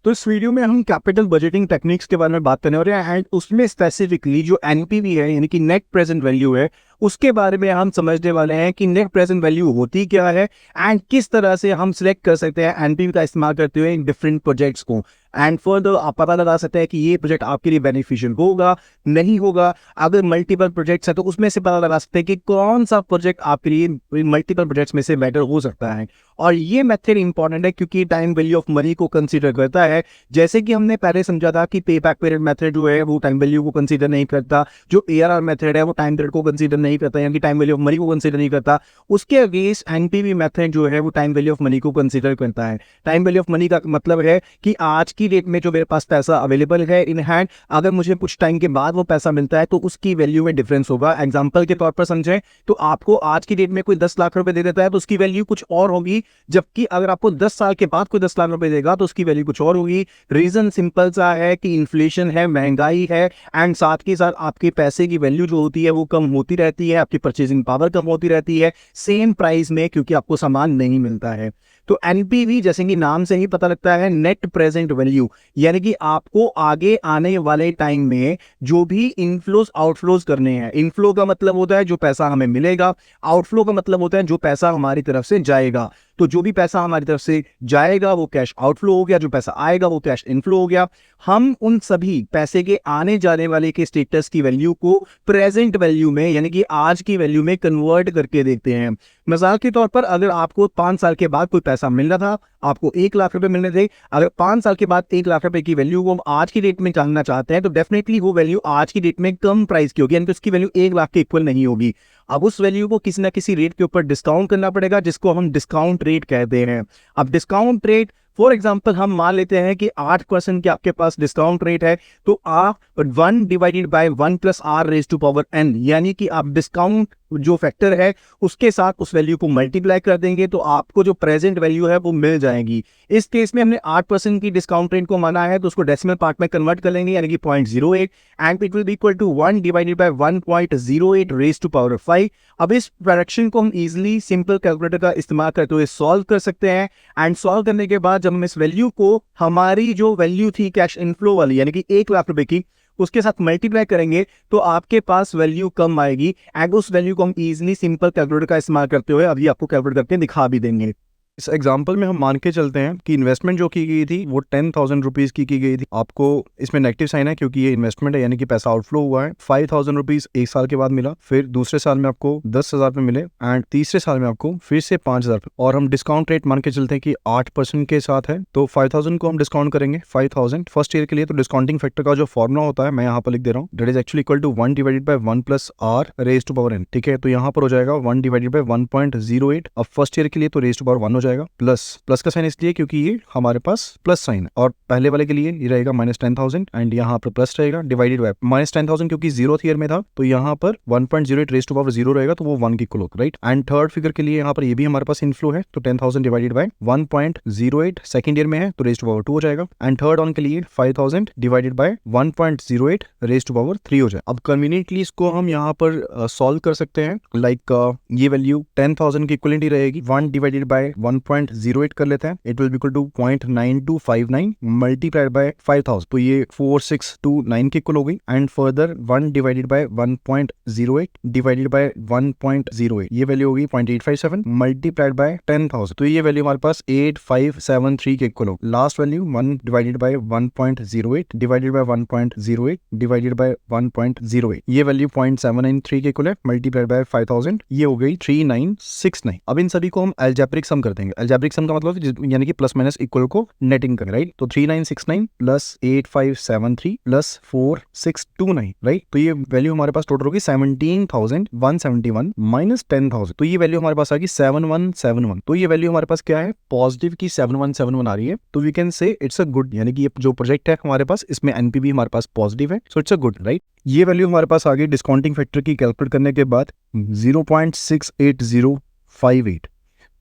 तो इस वीडियो में हम कैपिटल बजटिंग टेक्निक्स के बारे में बात करने वाले हैं एंड उसमें स्पेसिफिकली जो एनपीवी है यानी कि नेट प्रेजेंट वैल्यू है उसके बारे में हम समझने वाले हैं कि नेट प्रेजेंट वैल्यू होती क्या है एंड किस तरह से हम सिलेक्ट कर सकते हैं एनपीवी का इस्तेमाल करते हुए इन डिफरेंट प्रोजेक्ट्स को। एंड फर्दर आप पता लगा सकते हैं कि ये प्रोजेक्ट आपके लिए बेनिफिशियल होगा नहीं होगा। अगर मल्टीपल प्रोजेक्ट्स है तो उसमें से पता लगा सकते हैं कि कौन सा प्रोजेक्ट आपके लिए मल्टीपल प्रोजेक्ट्स में से बेटर हो सकता है। और ये मेथड इंपॉर्टेंट है क्योंकि टाइम वैल्यू ऑफ मनी को कंसीडर करता है। जैसे कि हमने पहले समझा था कि पे बैक पीरियड मेथड जो है वो टाइम वैल्यू को कंसीडर नहीं करता, जो एआरआर मेथड है वो टाइम पीरियड को कंसीडर नहीं करता यानी कि टाइम वैल्यू ऑफ मनी को कंसीडर नहीं करता। उसके अगेंस्ट एनपीवी मेथड जो है वो टाइम वैल्यू ऑफ मनी को कंसीडर करता है। टाइम वैल्यू ऑफ मनी का मतलब है कि आज की डेट में जो मेरे पास पैसा अवेलेबल है इन हैंड, अगर मुझे कुछ टाइम के बाद वो पैसा मिलता है तो उसकी वैल्यू में डिफरेंस होगा। एग्जांपल के तौर पर समझें तो आपको आज की डेट में कोई 10 लाख रुपए दे देता है तो उसकी वैल्यू कुछ और होगी, जबकि अगर आपको 10 साल के बाद कोई 10 लाख रुपए देगा तो उसकी वैल्यू कुछ और होगी। रीजन सिंपल सा है कि इन्फ्लेशन है, महंगाई है एंड साथ के साथ आपके पैसे की वैल्यू जो होती है वो कम होती रहती है, आपकी परचेजिंग पावर कम होती रहती है सेम प्राइस में क्योंकि आपको सामान नहीं मिलता है। तो एनपीवी जैसे कि नाम से ही पता लगता है नेट प्रेजेंट वैल्यू, यानी कि आपको आगे आने वाले टाइम में जो भी इनफ्लोज आउटफ्लोज करने हैं। इनफ्लो का मतलब होता है जो पैसा हमें मिलेगा, आउटफ्लो का मतलब होता है जो पैसा हमारी तरफ से जाएगा। तो जो भी पैसा हमारी तरफ से जाएगा वो कैश आउटफ्लो हो गया, जो पैसा आएगा वो कैश इनफ्लो हो गया। हम उन सभी पैसे के आने जाने वाले के स्टेटस की वैल्यू को प्रेजेंट वैल्यू में यानी कि आज की वैल्यू में कन्वर्ट करके देखते हैं। मिसाल के तौर पर अगर आपको 5 साल के बाद कोई पैसा मिल रहा था, आपको 1 लाख रुपए मिलने थे, अगर 5 साल के बाद 1 लाख रुपए की वैल्यू को हम आज की डेट में जानना चाहते हैं तो डेफिनेटली वो वैल्यू आज की डेट में कम प्राइस की होगी, यानी कि उसकी वैल्यू 1 लाख के इक्वल नहीं होगी। अब उस वैल्यू को किसी ना किसी रेट के ऊपर डिस्काउंट करना पड़ेगा जिसको हम डिस्काउंट रेट कहते हैं। अब डिस्काउंट रेट फॉर एग्जाम्पल हम मान लेते हैं कि 8% के आपके पास डिस्काउंट रेट है तो आप 1 divided by 1 plus r raise to power n, यानी कि आप डिस्काउंट जो फैक्टर है उसके साथ उस वैल्यू को मल्टीप्लाई कर देंगे तो आपको जो प्रेजेंट वैल्यू है वो मिल जाएगी। इस केस में हमने 8% की डिस्काउंट रेट को माना है तो उसको डेसिमल पार्ट में कन्वर्ट कर लेंगे यानी कि 0.08 and it will be equal to 1 divided by 1.08 raise to power 5। अब इस फ्रैक्शन को हम इजीली सिंपल कैलकुलेटर का इस्तेमाल करते हुए सॉल्व कर सकते हैं एंड सॉल्व करने के बाद जब हम इस वैल्यू को हमारी जो वैल्यू थी कैश इनफ्लो वाली यानी कि 1 लाख रुपए की उसके साथ मल्टीप्लाई करेंगे तो आपके पास वैल्यू कम आएगी एंड उस वैल्यू को हम इजीली सिंपल कैलकुलेटर का इस्तेमाल करते हुए अभी आपको कैलकुलेट करके दिखा भी देंगे। इस एग्जाम्पल में हम मान के चलते हैं कि इन्वेस्टमेंट जो की गई थी वो 10,000 रुपीज़ की गई थी। आपको इसमें नेगेटिव साइन है क्योंकि ये इन्वेस्टमेंट है यानी कि पैसा आउटफ्लो हुआ है। 5,000 रुपीज़ 1 साल के बाद मिला, फिर दूसरे साल में आपको 10,000 रुपये मिले एंड तीसरे साल में आपको फिर से 5,000। और हम डिस्काउंट रेट मान के चलते हैं कि 8% के साथ है तो 5,000 को हम डिस्काउंट करेंगे 5,000 फर्स्ट ईयर के लिए। तो डिस्काउंटिंग फैक्टर का जो फॉर्मुला होता है मैं यहाँ पर लिख दे रहा हूँ, that is actually equal to 1 divided by 1 plus r raise to power n। ठीक है, तो यहाँ पर हो जाएगा 1 डिवाइडेड बाय 1.08। अब फर्स्ट ईयर के लिए तो रेज टू पावर 1 हो जाएगा, प्लस का साइन इसलिए क्योंकि ये हमारे पास प्लस साइन है। और पहले वाले के लिए ये रहेगा -10,000 एंड यहाँ पर प्लस रहेगा डिवाइडेड बाय -10,000 क्योंकि 0th ईयर में था तो यहाँ पर 1.08 रेज टू पावर 0 रहेगा तो वो 1 की इक्वल होगा, राइट। एंड थर्ड फिगर के लिए यहाँ पर ये भी हमारे पास इनफ्लो है तो 10,000 डिवाइडेड बाय 1.08 सेकंड ईयर में है तो रेज टू पावर 2 हो जाएगा। एंड थर्ड ऑन के लिए 5,000 divided by 1.08 raise to power 3 हो जाए। अब कन्वीनियंटली इसको हम यहाँ पर सॉल्व कर सकते हैं लाइक ये वैल्यू 10,000 की इक्वलेंट ही रहेगी। 1 डिवाइडेड बाय 1.08 कर लेते हैं, it will be equal to 0.9259 multiplied by 5,000 तो ये 4629 की इक्वल हो गई। And further 1 divided by 1.08 divided by 1.08 ये वैल्यू होगी 0.857 मल्टीप्लाइड बाय 10,000 तो ये वैल्यू हमारे पास 8573 के इक्वल होगी। Last value 1 divided by 1.08 divided by 1.08 divided by 1.08 ये वैल्यू 0.793 के इक्वल है मल्टीप्लाइड बाय 5,000 ये हो गई 3969। अब इन सभी को हम अलजेब्रिक सम कर देंगे। अलजेब्रिक सम का मतलब यानी कि प्लस माइनस इक्वल को नेटिंग करें, राइट। तो 3969 प्लस 8573 प्लस 4629, राइट। तो ये वैल्यू हमारे पास टोटल होगी 17,171 माइनस 10,000 तो ये वैल्यू हमारे पास आ गई 7171। तो ये वैल्यू हमारे पास क्या है, पॉजिटिव की 7171 आ रही है तो we can say it's a good, यानी कि ये जो प्रोजेक्ट है हमारे पास इसमें एनपीवी हमारे पास पॉजिटिव है so it's a good, right. ये वैल्यू हमारे पास आ गई डिस्काउंटिंग फैक्टर की कैलकुलेट करने के बाद 0.68058।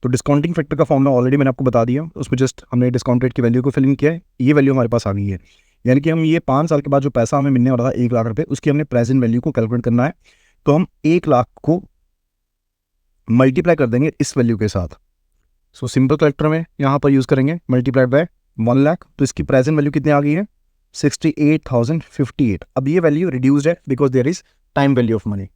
तो डिस्काउंटिंग फैक्टर का फॉर्मूला ऑलरेडी मैंने आपको बता दिया, उसमें जस्ट हमने डिस्काउंट रेट की वैल्यू को फिल इन किया है। ये वैल्यू हमारे पास आ गई है, यानी कि हम ये 5 साल के बाद जो पैसा हमें मिलने वाला था 1 लाख रुपए उसकी हमने प्रेजेंट वैल्यू को कैलकुलेट करना है। तो हम 1 लाख को मल्टीप्लाई कर देंगे इस वैल्यू के साथ। सो सिंपल कैलकुलेटर में यहाँ पर यूज करेंगे मल्टीप्लाइड बाय 1 लाख, तो इसकी प्रेजेंट वैल्यू कितनी आ गई है 68,058। अब ये वैल्यू रिड्यूस्ड है because there is time value of money.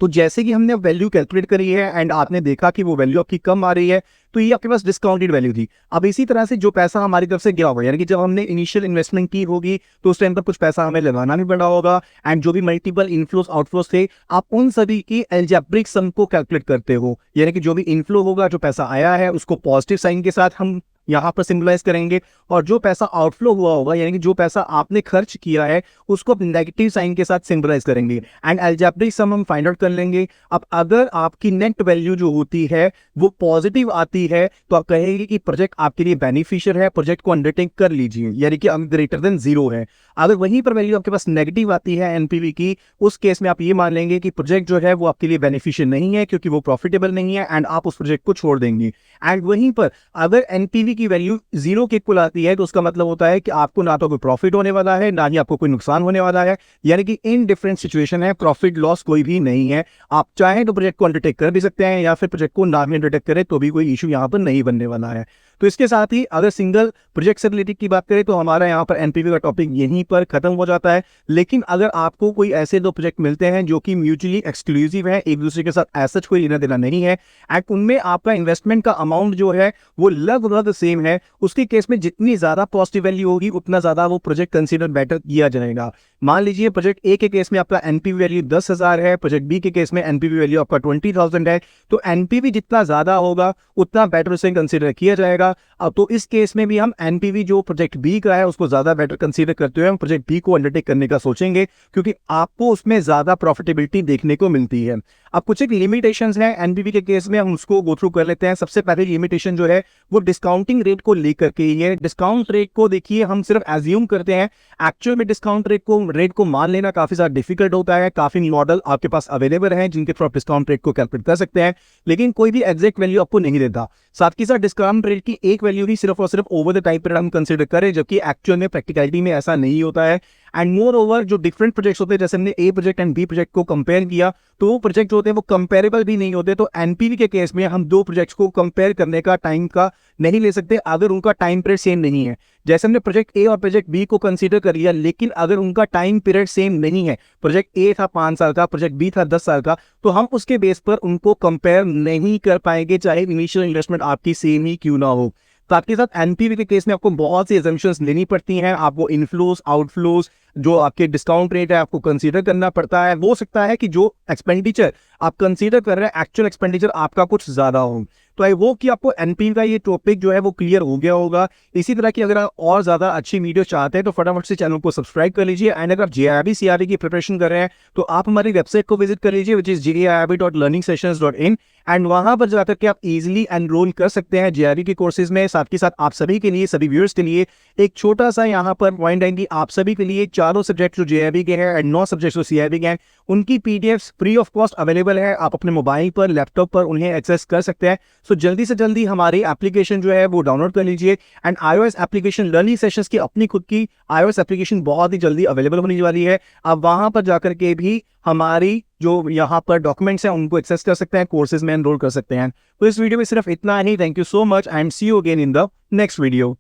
तो जैसे कि हमने वैल्यू कैलकुलेट करी है एंड आपने देखा कि वो वैल्यू आपकी कम आ रही है, तो ये आपके पास डिस्काउंटेड वैल्यू थी। अब इसी तरह से जो पैसा हमारी तरफ से गया होगा, यानी कि जब हमने इनिशियल इन्वेस्टमेंट की होगी तो उस टाइम पर कुछ पैसा हमें लगाना भी पड़ा होगा, एंड जो भी मल्टीपल इनफ्लोस आउटफ्लोस थे, आप उन सभी की एल्जेब्रिक सम को कैलकुलेट करते हो। यानी कि जो भी इनफ्लो होगा, जो पैसा आया है, उसको पॉजिटिव साइन के साथ हम यहाँ पर सिंबलाइज करेंगे, और जो पैसा आउटफ्लो हुआ होगा, यानी कि जो पैसा आपने खर्च किया है, उसको नेगेटिव साइन के साथ सिंबलाइज करेंगे, एंड एल्जेब्रिक सम हम फाइंड आउट कर लेंगे। अब अगर आपकी नेट वैल्यू जो होती है वो पॉजिटिव आती है, तो आप कहेंगे कि प्रोजेक्ट आपके लिए बेनिफिशियल है, प्रोजेक्ट को अंडरटेक कर लीजिए, यानी कि ग्रेटर देन 0 है। अगर वहीं पर वैल्यू आपके पास नेगेटिव आती है एनपीवी की, उस केस में आप ये मान लेंगे कि प्रोजेक्ट जो है वो आपके लिए बेनिफिशियल नहीं है, क्योंकि वो प्रॉफिटेबल नहीं है, एंड आप उस प्रोजेक्ट को छोड़ देंगे। एंड वहीं पर अगर एनपीवी की वैल्यू 0 के इक्वल आती है, तो उसका मतलब होता है कि आपको ना तो कोई प्रॉफिट होने वाला है, ना ही आपको कोई नुकसान होने वाला है, यानी कि इन डिफरेंट सिचुएशन है, प्रॉफिट लॉस कोई भी नहीं है। आप चाहें तो प्रोजेक्ट को अंडरटेक कर भी सकते हैं, या फिर प्रोजेक्ट को ना भी अंडरटेक करें तो भी कोई इशू यहाँ पर नहीं बनने वाला है। तो इसके साथ ही अगर सिंगल प्रोजेक्ट से रिलेटेड की बात करें, तो हमारा यहाँ पर एनपीवी का टॉपिक यहीं पर खत्म हो जाता है। लेकिन अगर आपको कोई ऐसे 2 प्रोजेक्ट मिलते हैं जो कि म्यूचुअली एक्सक्लूसिव है, एक दूसरे के साथ ऐसा कोई लेना देना नहीं है, एंड उनमें आपका इन्वेस्टमेंट का अमाउंट जो है वो लगभग सेम है, उसके केस में जितनी ज्यादा पॉजिटिव वैल्यू होगी, उतना ज्यादा वो प्रोजेक्ट कंसीडर बेटर किया जाएगा। मान लीजिए प्रोजेक्ट ए के केस में आपका एनपीवी वैल्यू 10,000 है, प्रोजेक्ट बी के केस में एनपीवी वैल्यू आपका 20,000 है, तो एनपीवी जितना ज्यादा होगा उतना बेटर उसे कंसीडर किया जाएगा। अब तो इस केस में भी हम एनपीवी जो प्रोजेक्ट बी का है उसको ज्यादा बेटर कंसीडर करते हुए हम प्रोजेक्ट बी को अंडरटेक करने का सोचेंगे, क्योंकि आपको उसमें ज्यादा प्रॉफिटेबिलिटी देखने को मिलती है। अब कुछ एक लिमिटेशंस हैं एनपीवी के केस में, हम उसको गो थ्रू कर लेते हैं। सबसे पहले लिमिटेशन जो है वो डिस्काउंटिंग रेट को लेकर के ही है। डिस्काउंट रेट को देखिए हम सिर्फ एज्यूम करते हैं, एक्चुअल में डिस्काउंट रेट को मान लेना काफी ज्यादा डिफिकल्ट होता है। काफी मॉडल आपके पास अवेलेबल हैं जिनके थ्रू आप डिस्काउंट रेट को कैलकुलेट कर सकते हैं, लेकिन कोई भी एग्जैक्ट वैल्यू आपको नहीं देता। साथ ही साथ डिस्काउंट रेट की एक वैल्यू ही सिर्फ और सिर्फ ओवर द टाइम पीरियड हम कंसीडर करें, जबकि एक्चुअल में प्रैक्टिकलिटी में ऐसा नहीं होता है। एंड मोर ओवर जो डिफरेंट प्रोजेक्ट्स होते हैं, जैसे हमने ए प्रोजेक्ट एंड बी प्रोजेक्ट को कंपेयर किया, तो वो प्रोजेक्ट होते हैं वो कंपेरेबल भी नहीं होते। तो एनपीवी के केस में हम 2 प्रोजेक्ट्स को कंपेयर करने का टाइम का नहीं ले सकते अगर उनका टाइम पीरियड सेम नहीं है। जैसे हमने प्रोजेक्ट ए और प्रोजेक्ट बी को कंसीडर कर लिया, लेकिन अगर उनका टाइम पीरियड सेम नहीं है, प्रोजेक्ट ए था 5 साल का, प्रोजेक्ट बी था 10 साल का, तो हम उसके बेस पर उनको कंपेयर नहीं कर पाएंगे, चाहे इनिशियल इन्वेस्टमेंट आपकी सेम ही क्यों ना हो। तो आपके साथ एनपीवी के केस में आपको बहुत सी एजम्पशंस लेनी पड़ती हैं। आपको इनफ्लोस आउटफ्लोस, जो आपके डिस्काउंट रेट है, आपको कंसीडर करना पड़ता है। हो सकता है कि जो एक्सपेंडिचर आप कंसीडर कर रहे हैं, एक्चुअल एक्सपेंडिचर आपका कुछ ज्यादा हो। तो आई होप कि आपको एनपीवी का ये टॉपिक जो है वो क्लियर हो गया होगा। इसी तरह की अगर आप और ज्यादा अच्छी वीडियो चाहते हैं तो फटाफट से चैनल को सब्सक्राइब कर लीजिए। एंड अगर आप जेआईबी सीआरई की प्रिपरेशन कर रहे हैं तो आप हमारी वेबसाइट को विजिट कर लीजिए, विच इज jaiib.learningsessions.in, एंड वहां पर जाकर के आप इजीली एनरोल कर सकते हैं जेआरई के कोर्सेज में। साथ ही साथ आप सभी के लिए, सभी व्यूअर्स के लिए एक छोटा सा यहाँ पर पॉइंट आएंगी, आप सभी के लिए चारों सब्जेक्ट जो जेआरई के हैं एंड 9 सब्जेक्ट जो सीआरई के हैं, उनकी PDFs free of cost available है। आप अपने मोबाइल पर, लैपटॉप पर उन्हें एक्सेस कर सकते हैं। सो जल्दी से जल्दी हमारी एप्लीकेशन जो है वो डाउनलोड कर लीजिए। And iOS application, learning sessions की अपनी खुद की iOS एप्लीकेशन बहुत ही जल्दी अवेलेबल होने वाली है। आप वहां पर जाकर के भी हमारी जो यहाँ पर डॉक्यूमेंट्स हैं उनको एक्सेस कर सकते हैं, कोर्सेज में एनरोल कर सकते हैं। तो इस वीडियो में सिर्फ इतना ही। Thank you so much and see you again in the next video.